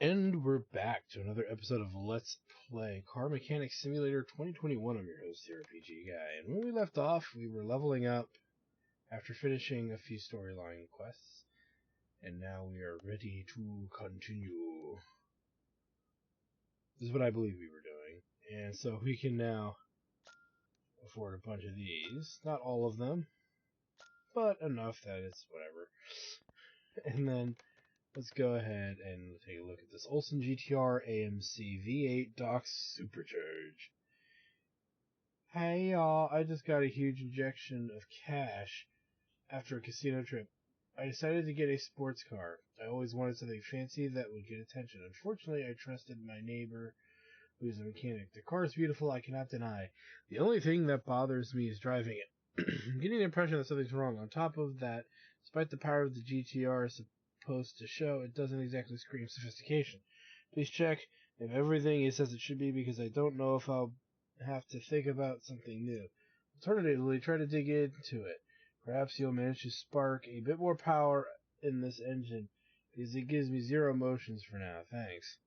And we're back to another episode of Let's Play Car Mechanics Simulator 2021. I'm your host, the RPG Guy. And when we left off, we were leveling up after finishing a few storyline quests. And now we are ready to continue. This is what I believe we were doing. And so we can now afford a bunch of these. Not all of them, but enough that it's whatever. And then let's go ahead and take a look at this Olson GTR AMC V8 Docs Supercharge. Hey y'all, I just got a huge injection of cash after a casino trip. I decided to get a sports car. I always wanted something fancy that would get attention. Unfortunately, I trusted my neighbor, who's a mechanic. The car is beautiful, I cannot deny. The only thing that bothers me is driving it. I'm getting the impression that something's wrong. On top of that, despite the power of the GTR supposed to show, it doesn't exactly scream sophistication. Please check if everything it says it should be, because I don't know if I'll have to think about something new. Alternatively, try to dig into it. Perhaps you'll manage to spark a bit more power in this engine, because it gives me zero emotions for now. Thanks.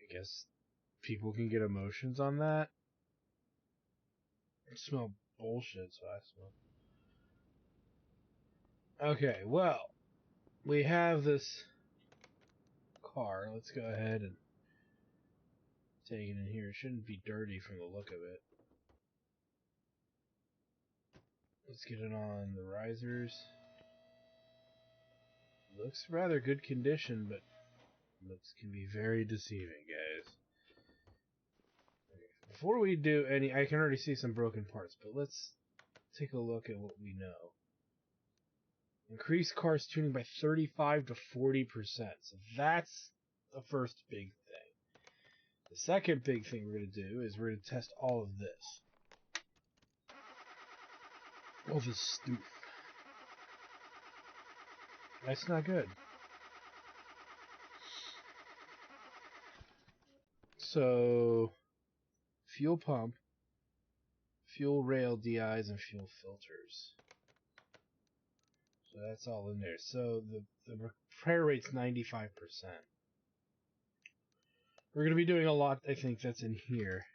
I guess people can get emotions on that? I smell bullshit, so I smell. Okay, well, we have this car. Let's go ahead and take it in here. It shouldn't be dirty from the look of it. Let's get it on the risers. Looks rather good condition, but looks can be very deceiving, guys. Okay. Before we do any, I can already see some broken parts, but let's take a look at what we know. Increase car's tuning by 35 to 40%. So that's the first big thing. The second big thing we're going to do is we're going to test all of this. All this stoof. That's not good. So, fuel pump, fuel rail DIs, and fuel filters. So that's all in there. So the repair rate's 95%. We're going to be doing a lot, I think, that's in here.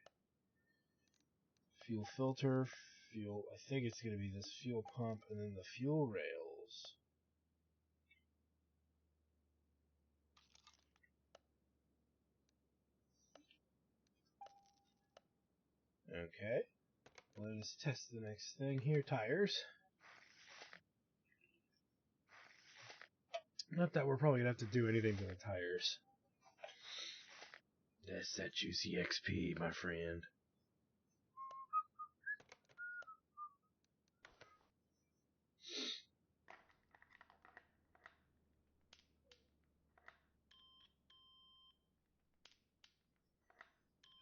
Fuel filter, fuel, I think it's going to be this fuel pump, and then the fuel rails. Okay. Let us test the next thing here. Tires. Not that we're probably going to have to do anything to the tires. That's that juicy XP, my friend.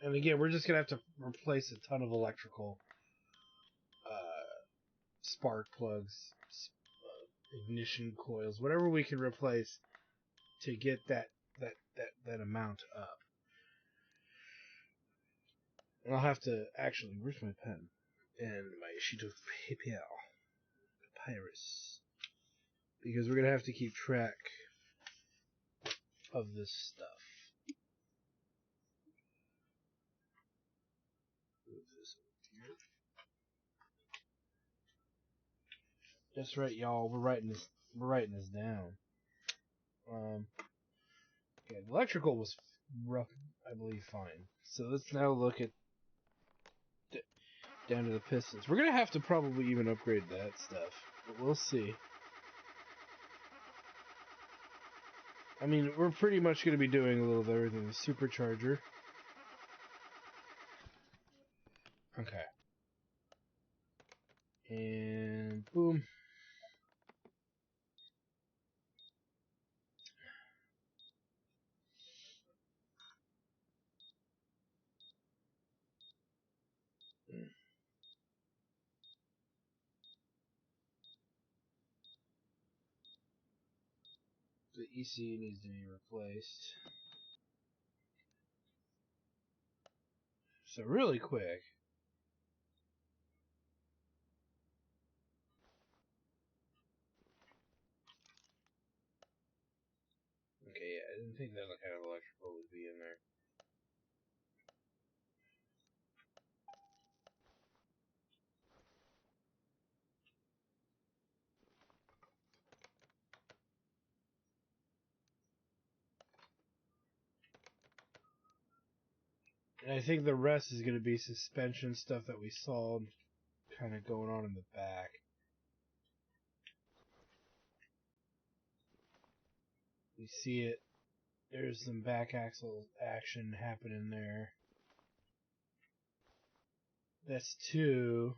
And again, we're just going to have to replace a ton of electrical spark plugs, ignition coils, whatever we can replace to get that amount up. And I'll have to actually, where's my pen? And my sheet of paper. Papyrus. Because we're going to have to keep track of this stuff. Move this over here. That's right, y'all. We're writing this down. Okay, the electrical was rough, I believe, fine. So let's now look at down to the pistons. We're gonna have to probably even upgrade that stuff, but we'll see. I mean, we're pretty much gonna be doing a little of everything. The supercharger. Okay. And boom. The ECU needs to be replaced. So really quick. Okay, Okay, yeah, I didn't think that kind of electrical would be in there. And I think the rest is going to be suspension stuff that we saw kind of going on in the back. We see it. There's some back axle action happening there. That's 2.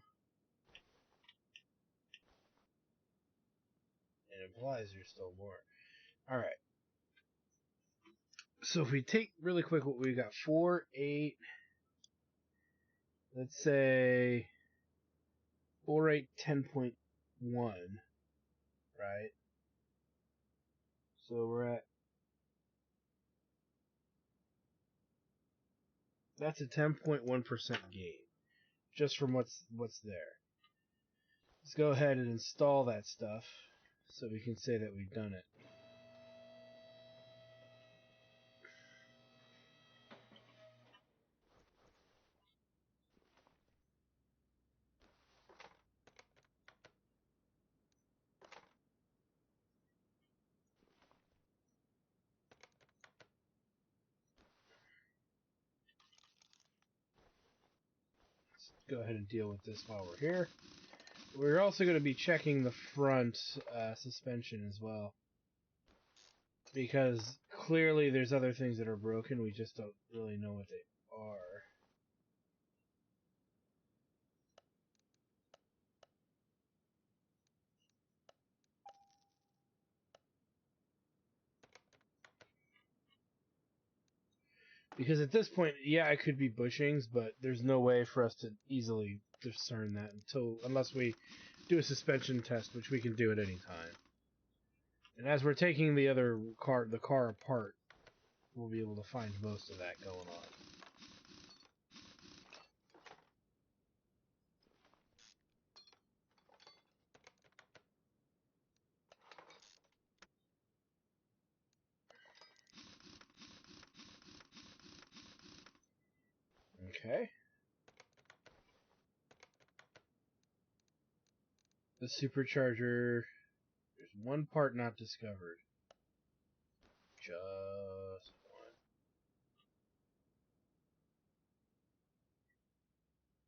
It implies there's still more. Alright. So if we take really quick what we got, 4, 8, let's say 4, 8, 10.1, right? So we're at, that's a 10.1% gain, just from what's there. Let's go ahead and install that stuff, so we can say that we've done it. Let's go ahead and deal with this while we're here. We're also going to be checking the front suspension as well, because clearly there's other things that are broken, we just don't really know what they are. Because at this point, yeah, it could be bushings, but there's no way for us to easily discern that unless we do a suspension test, which we can do at any time. And as we're taking the car apart, we'll be able to find most of that going on. Okay. The supercharger, there's one part not discovered. Just one.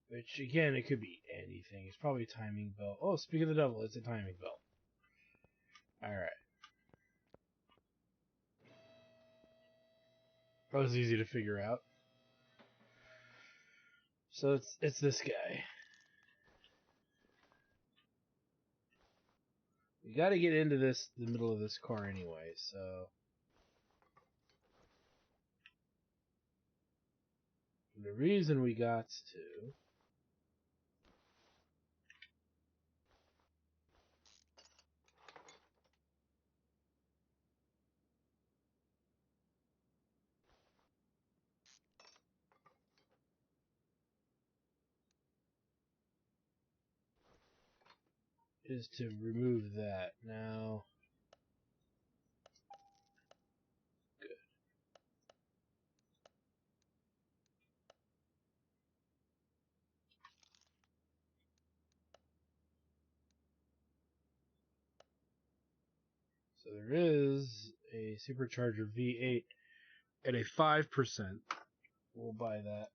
Which, again, it could be anything. It's probably a timing belt. Oh, speak of the devil, it's a timing belt. Alright. That was easy to figure out. So it's this guy. We got to get into the middle of this car anyway, so the reason we got to is to remove that. Now, good. So there is a Supercharger V8 at a 5%. We'll buy that.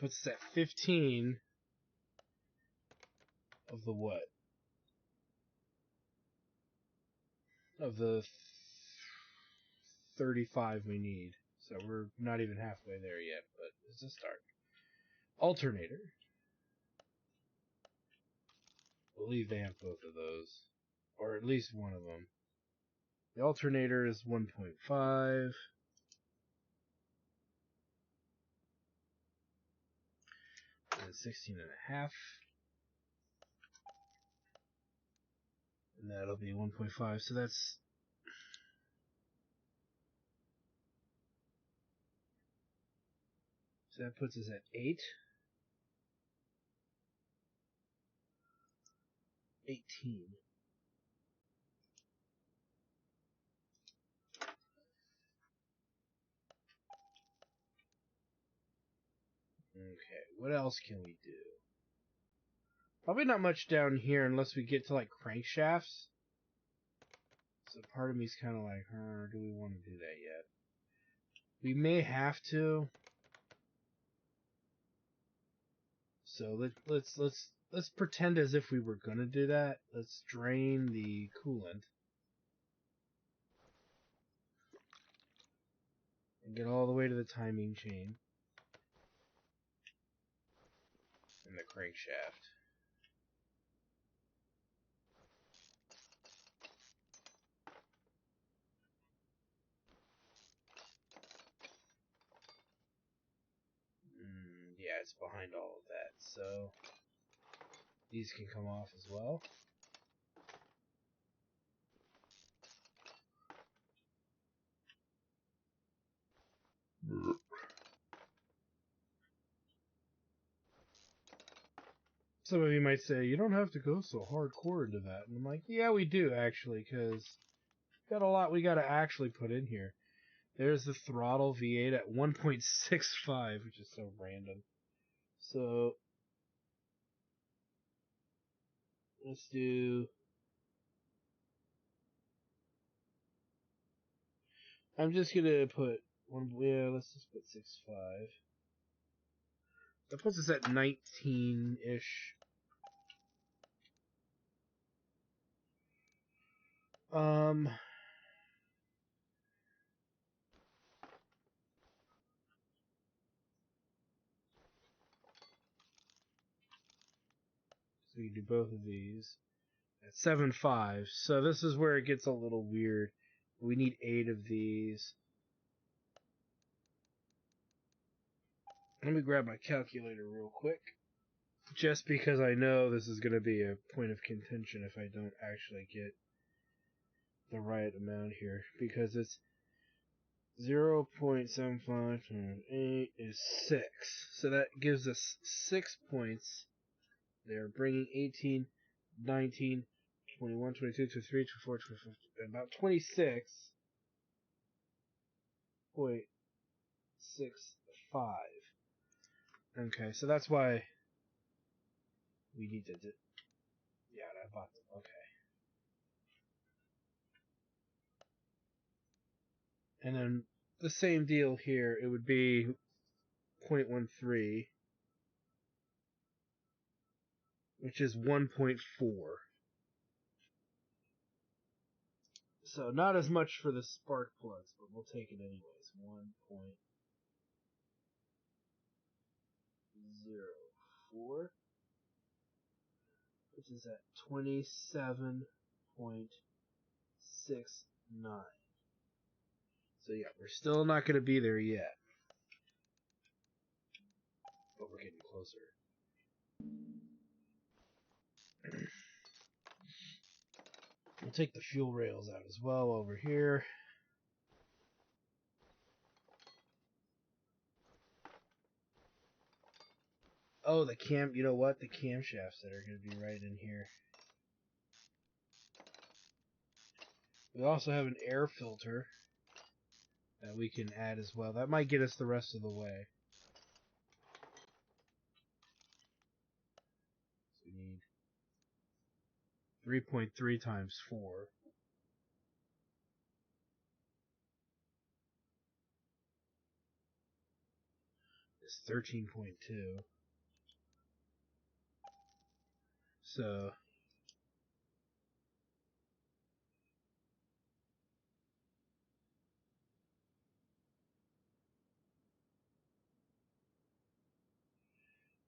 Puts us at 15 of the what? Of the 35 we need. So we're not even halfway there yet, but it's a start. Alternator. I believe they have both of those. Or at least one of them. The alternator is 1.5. And 16.5. And that'll be 1.5. So that's... So that puts us at 8. 18. Okay, what else can we do? Probably not much down here unless we get to, like, crankshafts. So part of me's kind of like, do we want to do that yet? We may have to. So let's pretend as if we were gonna do that. Let's drain the coolant and get all the way to the timing chain and the crankshaft. Yeah, it's behind all of that. So these can come off as well. Some of you might say, you don't have to go so hardcore into that. And I'm like, yeah, we do, actually, because got a lot we got to actually put in here. There's the throttle V8 at 1.65, which is so random. So let's do... I'm just going to put... let's just put 6.5. That puts us at 19-ish. So we can do both of these at 7.5. So this is where it gets a little weird. We need 8 of these. Let me grab my calculator real quick. Just because I know this is going to be a point of contention if I don't actually get the right amount here. Because it's 0.75 times 8 is 6. So that gives us 6 points. They're bringing 18, 19, 21, 22, 23, 24, 25, about 26.65. Okay, so that's why we need to do... Yeah, I bought them. Okay. And then the same deal here. It would be 0.13, which is 1.4. So not as much for the spark plugs, but we'll take it anyways. 1.04, which is at 27.69. So yeah, we're still not going to be there yet. But we're getting closer. We'll take the fuel rails out as well over here. Oh, the cam... You know what? The camshafts that are going to be right in here. We also have an air filter that we can add as well. That might get us the rest of the way. So we need 3.3 times 4. Is 13.2. So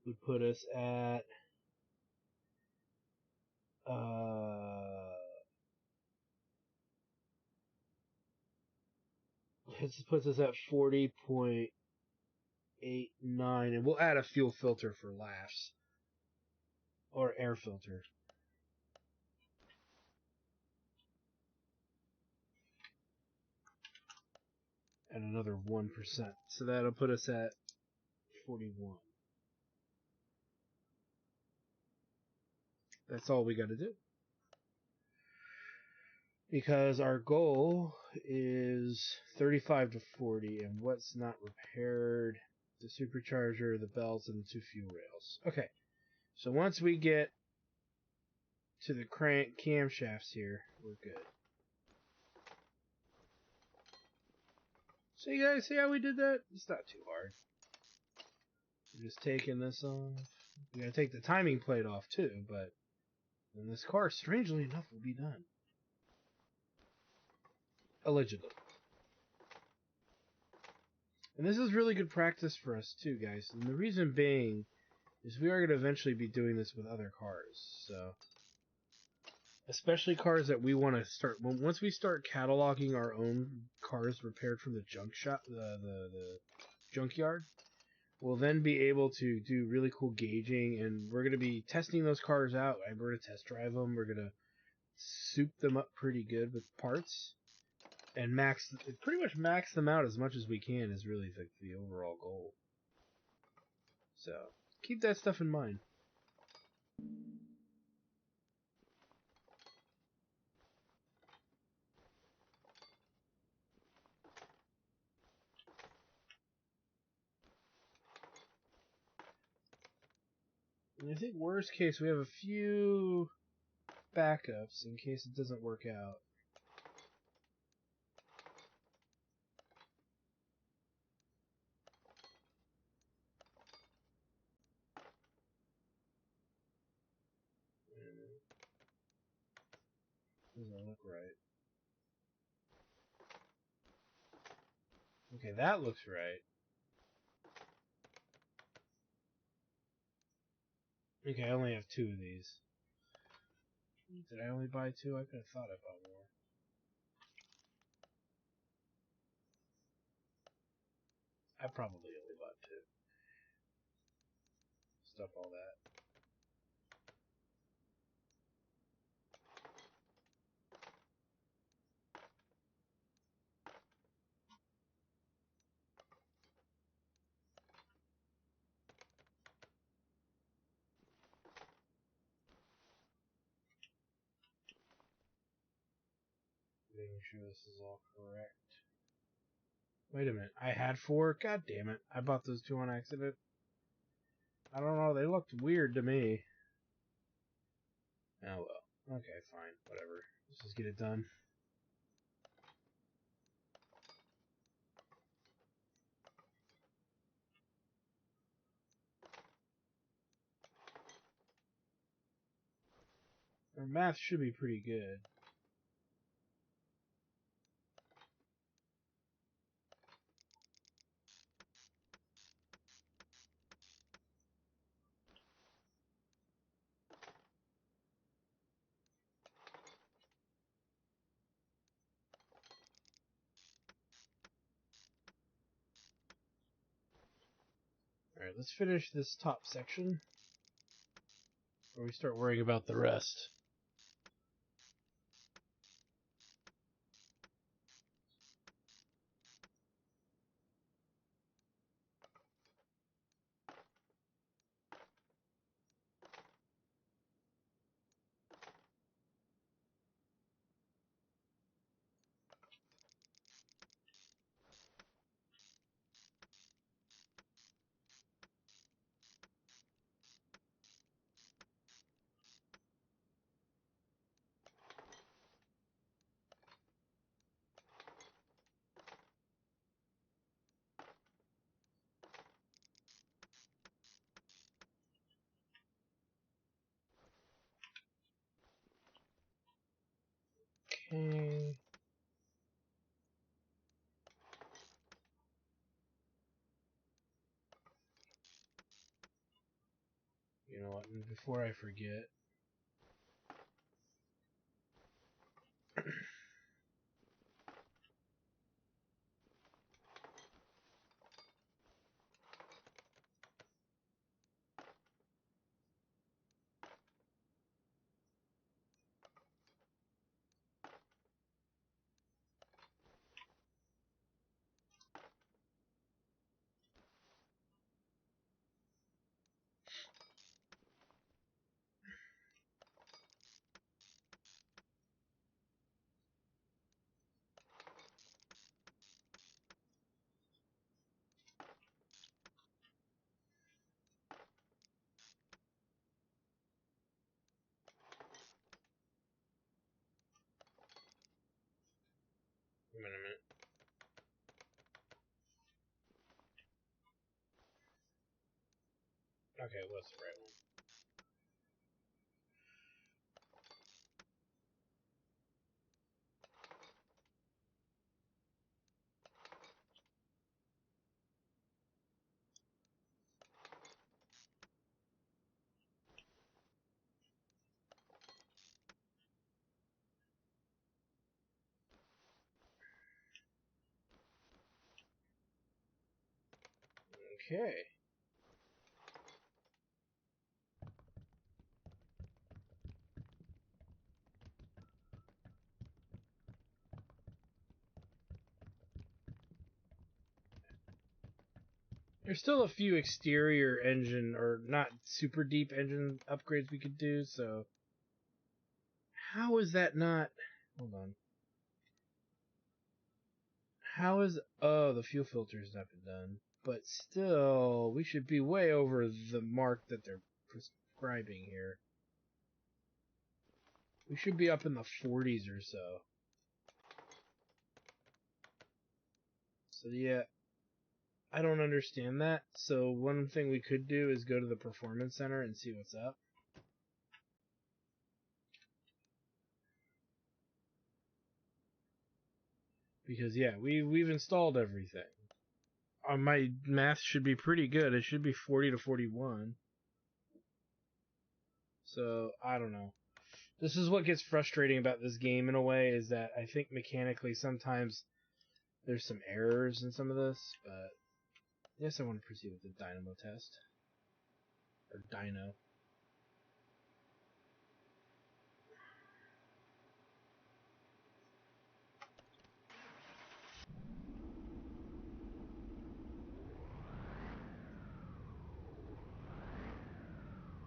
would put us at this puts us at 40.89, and we'll add a fuel filter for laughs, or air filter. And another 1%. So that'll put us at 41. That's all we got to do. Because our goal is 35 to 40, and what's not repaired? The supercharger, the belts, and the 2 fuel rails. Okay, so once we get to the crank camshafts here, we're good. So you guys see how we did that? It's not too hard. We're just taking this off. We're going to take the timing plate off too, but then this car, strangely enough, will be done. Allegedly. And this is really good practice for us too, guys. And the reason being is we are going to eventually be doing this with other cars. So, especially cars that we want to start. Once we start cataloging our own cars repaired from the junk shop, the junkyard, we'll then be able to do really cool gauging, and we're going to be testing those cars out. We're going to test drive them. We're going to soup them up pretty good with parts, and pretty much max them out as much as we can is really the overall goal. So keep that stuff in mind. And I think worst case, we have a few backups in case it doesn't work out. Doesn't look right. Okay, that looks right. Okay, I only have 2 of these. Did I only buy 2? I could have thought I bought more. I probably only bought 2. Stop all that. Making sure this is all correct. Wait a minute, I had 4? God damn it, I bought those 2 on accident. I don't know, they looked weird to me. Oh well, okay, fine, whatever. Let's just get it done. Our math should be pretty good. Alright, let's finish this top section before we start worrying about the rest. Okay. You know what, and before I forget, Okay, what's the right one? Okay. There's still a few exterior engine, or not super deep engine upgrades we could do, so... How is that not... Hold on. How is... Oh, the fuel filter's not been done. But still, we should be way over the mark that they're prescribing here. We should be up in the 40s or so. So yeah, I don't understand that. So one thing we could do is go to the Performance Center and see what's up. Because yeah, we've installed everything. My math should be pretty good. It should be 40 to 41. So, I don't know. This is what gets frustrating about this game in a way, is that I think mechanically sometimes there's some errors in some of this, but yes, I want to proceed with the Dynamo Test. Or Dyno.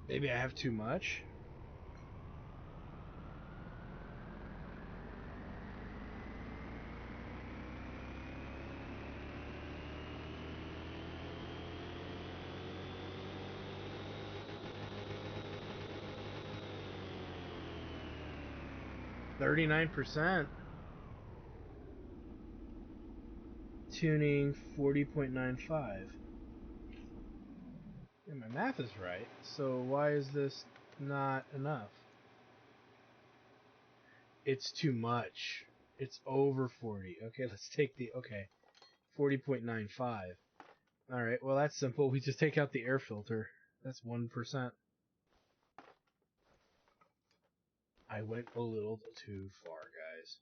Maybe I have too much? %39. Tuning 40.95. Yeah, my math is right. So why is this not enough? It's too much. It's over 40. Okay, let's take the... Okay. 40.95. Alright, well that's simple. We just take out the air filter. That's 1%. I went a little too far, guys.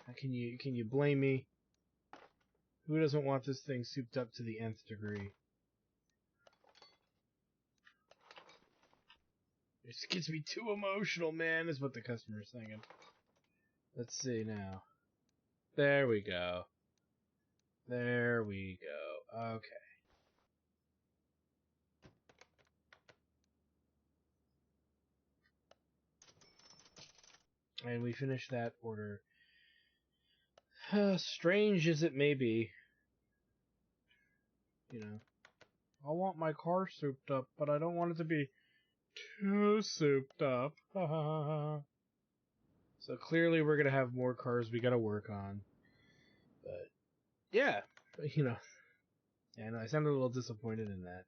How can you blame me? Who doesn't want this thing souped up to the nth degree? It just gets me too emotional, man, is what the customer's thinking. Let's see now. There we go. There we go. Okay. And we finished that order. Strange as it may be, you know, I want my car souped up, but I don't want it to be too souped up. So clearly we're going to have more cars we got to work on. But, yeah, you know, I know I sounded a little disappointed in that.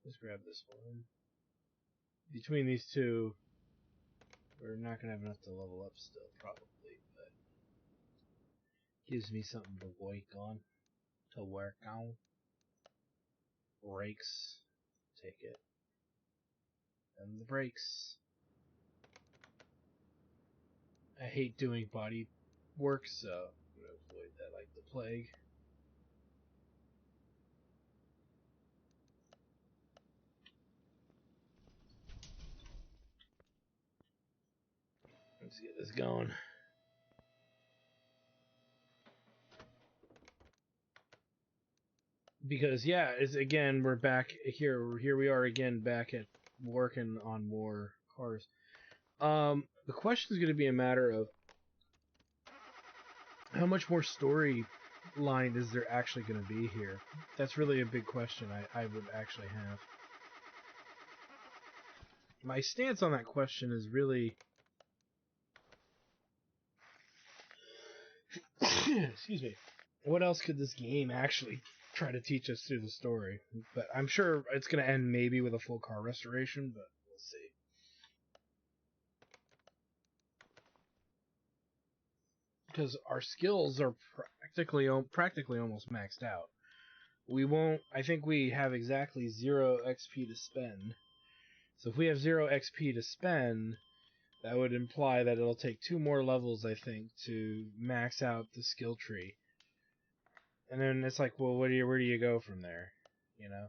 Let's grab this one. Between these two, we're not going to have enough to level up still, probably, but gives me something to work on. Brakes. Take it. And the brakes. I hate doing body work, so I'm going to avoid that like the plague. Let's get this going. Because yeah, it's again we're back here. Here we are again, back at working on more cars. The question is going to be a matter of how much more storyline is there actually going to be here. That's really a big question. I would actually have. My stance on that question is really Excuse me. What else could this game actually try to teach us through the story? But I'm sure it's going to end maybe with a full car restoration, but we'll see. Because our skills are practically almost maxed out. I think we have exactly 0 XP to spend. So if we have 0 XP to spend, that would imply that it'll take 2 more levels, I think, to max out the skill tree. And then it's like, well, where do you go from there? You know?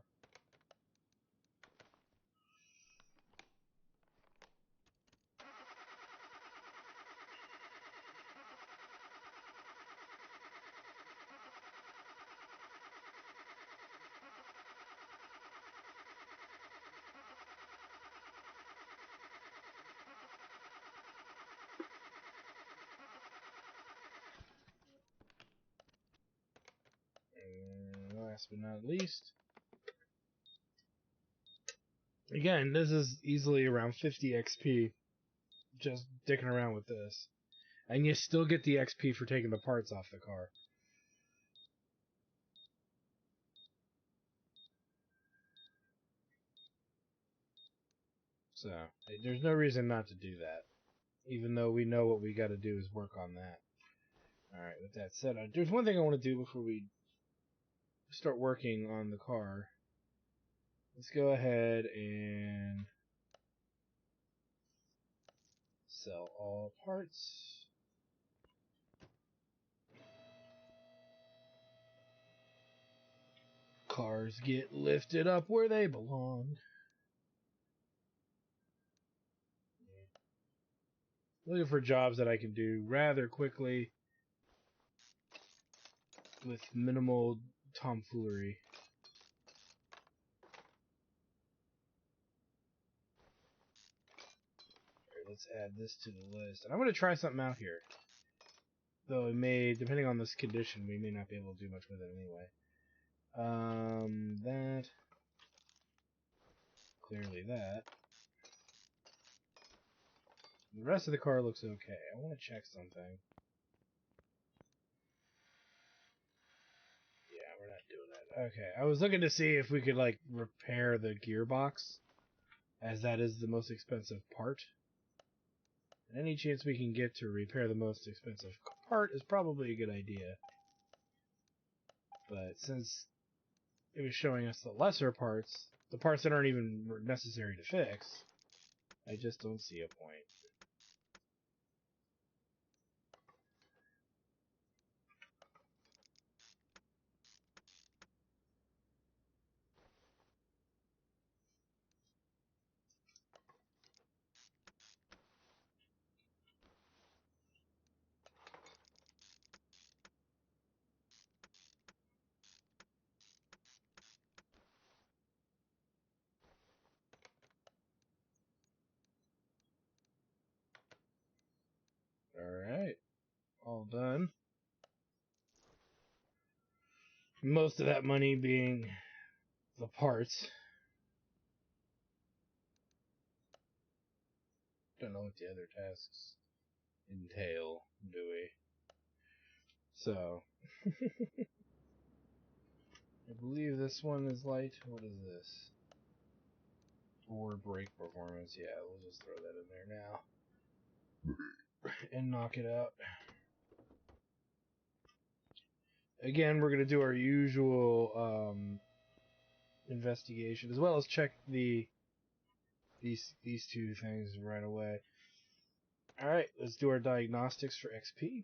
And last but not least, again, this is easily around 50 XP just dicking around with this. And you still get the XP for taking the parts off the car. So, there's no reason not to do that. Even though we know what we got to do is work on that. Alright, with that said, there's one thing I want to do before we start working on the car. Let's go ahead and sell all parts. Cars get lifted up where they belong. Looking for jobs that I can do rather quickly with minimal tomfoolery. Alright, let's add this to the list. And I'm going to try something out here. Though it may, depending on this condition, we may not be able to do much with it anyway. That. Clearly that. The rest of the car looks okay. I want to check something. Yeah, we're not doing that. Okay, I was looking to see if we could, like, repair the gearbox, as that is the most expensive part. And any chance we can get to repair the most expensive part is probably a good idea. But since it was showing us the lesser parts, the parts that aren't even necessary to fix, I just don't see a point. Alright, all done. Most of that money being the parts. Don't know what the other tasks entail, do we? So, I believe this one is light. What is this? Or brake performance. Yeah, we'll just throw that in there now. And knock it out. Again, we're going to do our usual investigation, as well as check these two things right away. Alright, let's do our diagnostics for XP.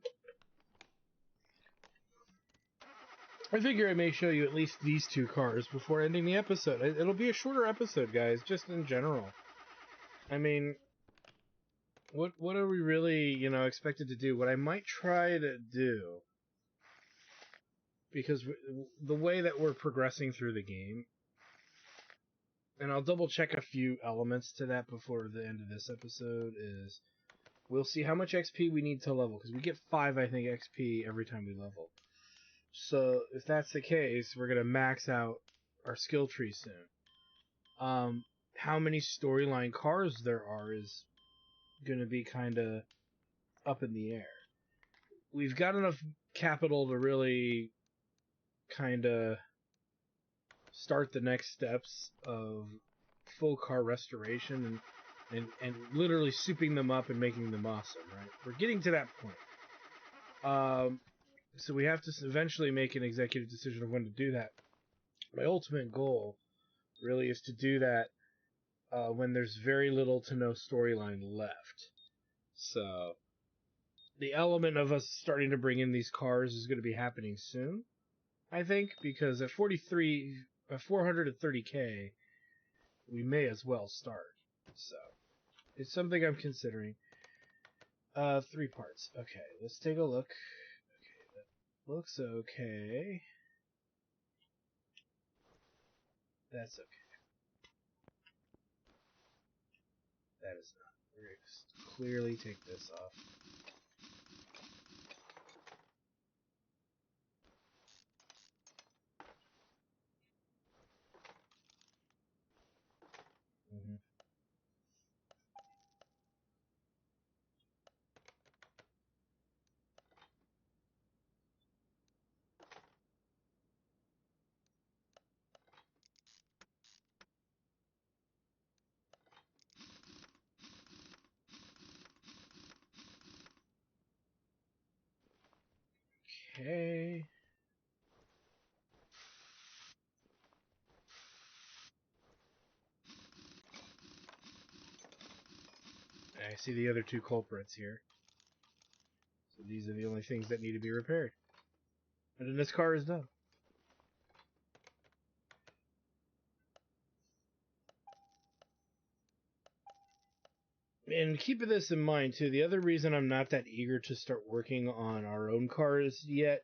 I figure I may show you at least these two cars before ending the episode. It'll be a shorter episode, guys, just in general. I mean, what are we really, expected to do? What I might try to do, because the way that we're progressing through the game, and I'll double check a few elements to that before the end of this episode, is we'll see how much XP we need to level, because we get 5, I think, XP every time we level. So, if that's the case, we're going to max out our skill tree soon. How many storyline cars there are is going to be kind of up in the air. We've got enough capital to really kind of start the next steps of full car restoration and literally souping them up and making them awesome, right? We're getting to that point. So we have to eventually make an executive decision of when to do that. My ultimate goal really is to do that when there's very little to no storyline left. So the element of us starting to bring in these cars is going to be happening soon, I think, because at 430k, we may as well start. So it's something I'm considering. 3 parts. Okay, let's take a look. Okay, that looks okay. That's okay. That is not. We're going to clearly take this off. Mm-hmm. Okay. I see the other 2 culprits here. So these are the only things that need to be repaired. And then this car is done. And keeping this in mind, too, the other reason I'm not that eager to start working on our own cars yet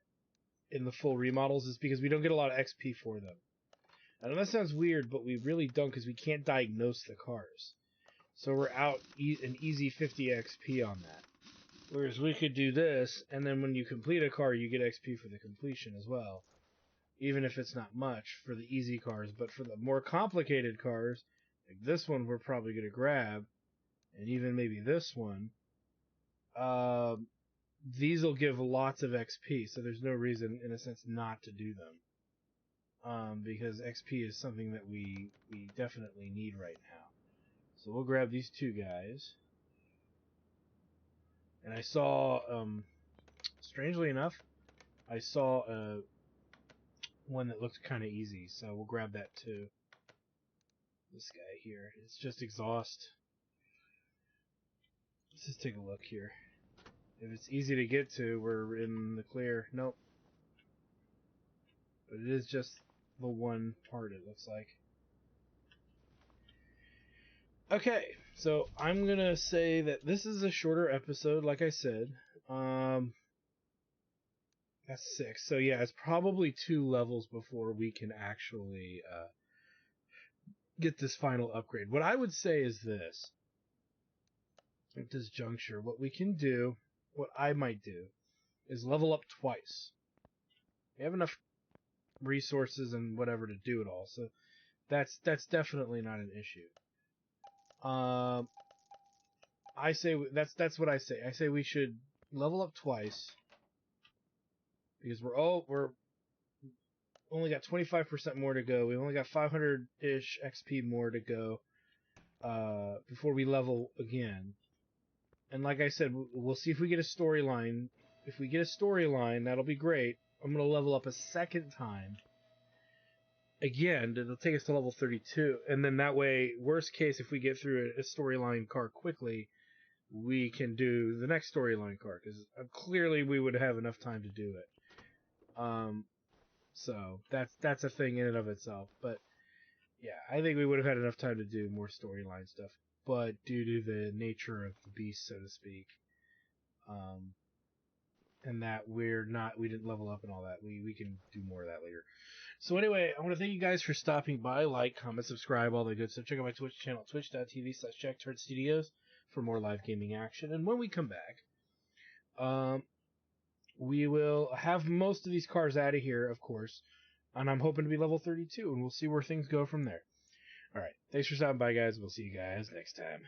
in the full remodels is because we don't get a lot of XP for them. I know that sounds weird, but we really don't because we can't diagnose the cars. So we're out an easy 50 XP on that. Whereas we could do this, and then when you complete a car, you get XP for the completion as well. Even if it's not much for the easy cars, but for the more complicated cars, like this one we're probably going to grab, and even maybe this one, these will give lots of XP, so there's no reason, in a sense, not to do them. Because XP is something that we definitely need right now. So we'll grab these 2 guys. And I saw, strangely enough, I saw one that looked kind of easy, so we'll grab that too. This guy here, it's just exhaust. Let's just take a look here. If it's easy to get to, we're in the clear. Nope. But it is just the one part, it looks like. Okay, so I'm gonna say that this is a shorter episode, like I said. That's 6. So yeah, it's probably 2 levels before we can actually get this final upgrade. What I would say is this. At this juncture, what we can do, what I might do, is level up twice. We have enough resources and whatever to do it all, so that's definitely not an issue. I say that's what I say. I say we should level up twice because we're only got 25% more to go. We've only got 500-ish XP more to go before we level again. And like I said, we'll see if we get a storyline. If we get a storyline, that'll be great. I'm going to level up a second time. Again, it'll take us to level 32. And then that way, worst case, if we get through a storyline car quickly, we can do the next storyline car. Because clearly we would have enough time to do it. So that's a thing in and of itself. But yeah, I think we would have had enough time to do more storyline stuff. But due to the nature of the beast, so to speak, and that we didn't level up and all that, we can do more of that later. So anyway, I want to thank you guys for stopping by. Like, comment, subscribe, all the good stuff. Check out my Twitch channel, twitch.tv/JackTurtStudios for more live gaming action. And when we come back, we will have most of these cars out of here, of course, and I'm hoping to be level 32, and we'll see where things go from there. Alright, thanks for stopping by, guys. We'll see you guys next time.